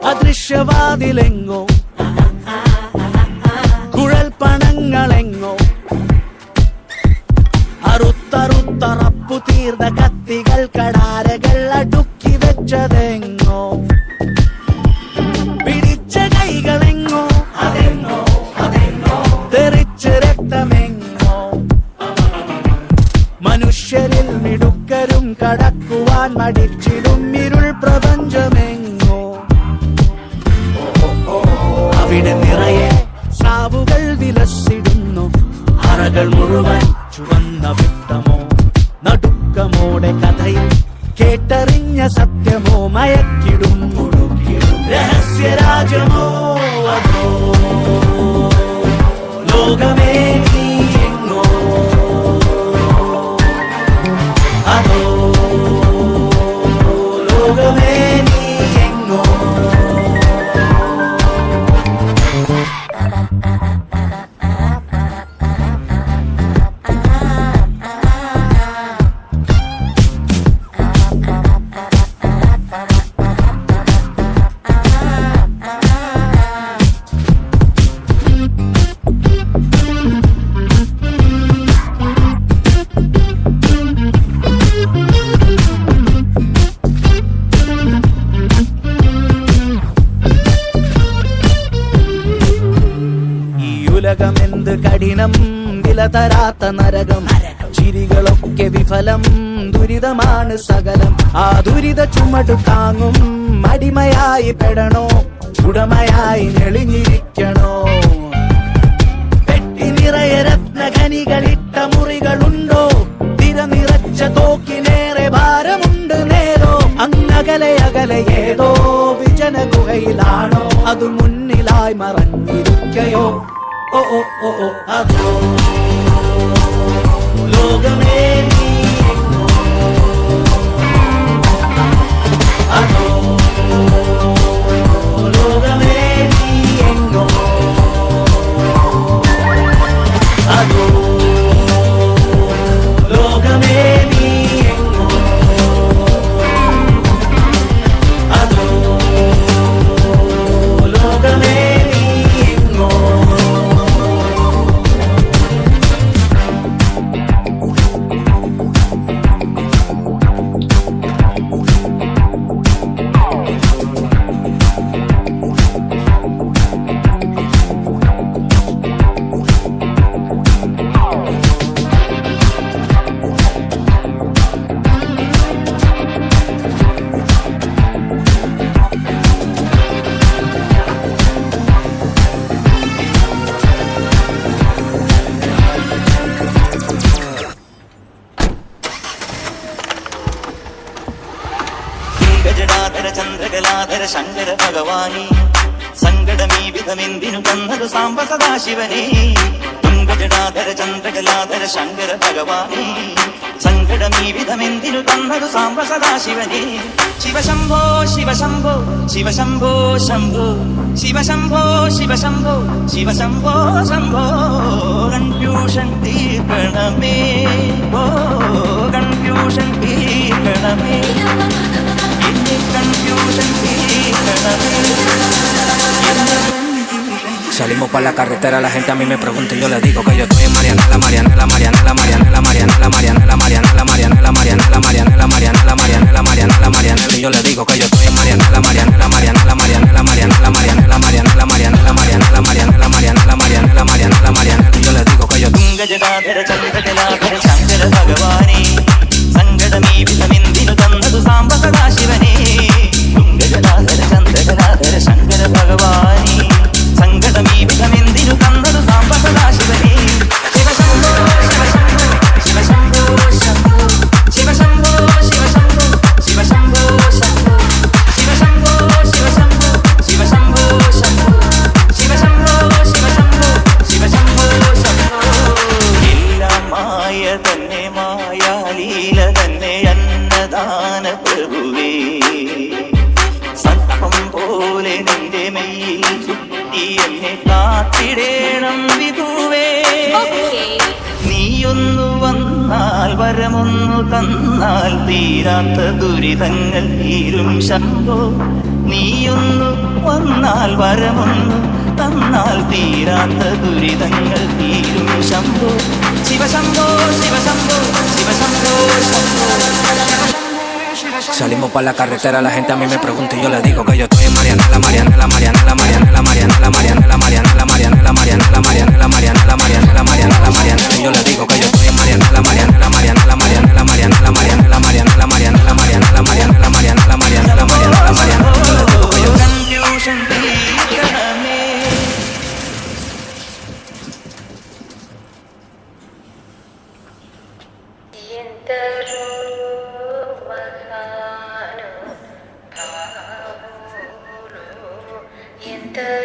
അദൃശ്യവാതിലെങ്ങോ കുഴൽ പണങ്ങളെങ്ങോ അറുത്തറുത്തറപ്പു തീർന്ന കത്തികൾ കടാരകൾ അടുക്കി വെച്ചതെങ്ങോ പിടിച്ച കൈകളെങ്ങോ അതെങ്ങോ അതെങ്ങോ തെറിച്ച് രക്തമെങ്ങോ മനുഷ്യരിൽ മിടുക്കരും കടക്കുവാൻ മടിച്ചിടും ഇരുൾ പ്രപഞ്ചമെങ്ങോ അവിടെ നിറയെ സാവുകൾ വിലസിടുന്നു അറകൾ മുഴുവൻ ചുവന്ന വിട്ടമോ നടുക്കമോടെ കഥയിൽ കേട്ടറിഞ്ഞ സത്യമോ മയക്കിടും മുഴുകിടും രഹസ്യരാജമോ അതോ ലോകമേ നീ എങ്ങോ അതോ ലോകമേ നീ എങ്ങോ ഉലകമെന്ത് കഠിനം വിലതരാത്ത നരകം ചിരികളൊക്കെ വിഫലം ദുരിതമാണ് സകലം ആ ദുരിത ചുമടു താങ്ങും അടിമയായി പെടണോ ഉടമയായി ഞെളിഞ്ഞിരിക്കണോ പെട്ടി നിറയെ രത്നഖനികളിട്ട മുറികളുണ്ടോ തിര നിറച്ച തോക്കിനേറെ ഭാരമുണ്ട് നേരോ അങ്ങകലെ അകലെ ഏതോ വിജന ഗുഹയിലാണോ അത് മുന്നിലായി മറഞ്ഞിരിക്കയോ ഓ ഓ ഓ ഓ അതോ ലോകമേ നീ എങ്ങോ അതോ ലോകമേ നീ എങ്ങോ അതോ ലോകമേ നീ എങ്ങോ അതോ ലോകമേ നീ എങ്ങോ ഗജടാധര ചന്ദ്രകലാധര ശങ്കര ഭഗവാനേ സങ്കടമീ വിധമെന്തിനു തന്നതു സാംബ സദാശിവനേ തുംഗജടാധര ചന്ദ്രകലാധര ശങ്കര ഭഗവാനേ സങ്കടമീ വിധമെന്തിനു തന്നതു സാംബ സദാശിവനേ ശിവശംഭോ ശിവശംഭോ ശിവശംഭോ ശംഭോ ശിവശംഭോ ശിവശംഭോ ശിവശംഭോ ശംഭോ കൺഫ്യൂഷൻ തീർക്കണമേ ഓ കൺഫ്യൂഷൻ തീർക്കണമേ Salimos para la carretera, la gente a mí me pregunta y yo le digo que yo estoy en Marianela, Marianela, Marianela, Marianela, Marianela, Marianela, Marianela, Marianela, Marianela, Marianela, Marianela, Marianela, Marianela, Marianela, y yo le digo que yo estoy en Marianela, Marianela, Marianela, Marianela, Marianela, Marianela, Marianela, Marianela, Marianela, Marianela, Marianela, Marianela, Marianela, Marianela, y yo le digo que yo തുംഗജടാധര ചന്ദ്രകലാധര ശങ്കര ഭഗവാനേ സങ്കടമീ വിധമെന്തിനു തന്നതു സാംബ സദാശിവനേ തുംഗജടാധര ചന്ദ്രകലാധര ശങ്കര ഭഗവാനേ സങ്കടമീ വിധമെന്തിനു തന്നതു സാംബ സദാശിവനേ ശിവശംഭോ ശിവശംഭോ ശിവശംഭോ ശിവശംഭോ ശിവശംഭോ ശിവശംഭോ ശംഭോ ശിവശംഭോ ശിവശംഭോ ശിവശംഭോ ശംഭോ ശിവശംഭോ ശിവശംഭോ ശിവശംഭോ ശംഭോ എല്ലാം മായ തന്നെ മായാലീല തന്നെ അന്നദാന പ്രഭുവേ സർപ്പം പോലെ നിന്റെ മെയ്യിൽ ചുറ്റി എന്നെ കാത്തിടേണം വിധുവേ നീയൊന്നു വന്നാൽ വരമൊന്നു തന്നാൽ തീരാത്ത ദുരിതങ്ങൾ തീരും ശംഭോ നീയൊന്നു വന്നാൽ വരമൊന്നു തന്നാൽ തീരാത്ത ദുരിതങ്ങൾ തീരും ശംഭോ ശിവശംഭോ ശിവശംഭോ ശിവശംഭോ ശംഭോ. Salimos pa' la carretera, la gente a mí me pregunta y yo le digo que yo estoy en Marianela, Marianela, Marianela, Marianela, Marianela, Marianela, Marianela, Marianela, Marianela, Marianela, Marianela, Marianela, Marianela, Marianela, y yo le digo que yo estoy en Marianela, Marianela, Marianela, Marianela, Marianela, Marianela, Marianela, Marianela, Marianela, Marianela, Marianela, Marianela, Marianela, Marianela, y yo le digo que yo Confusion തീർക്കണമേ. ఎందరో మహానుభావులు ఎందరో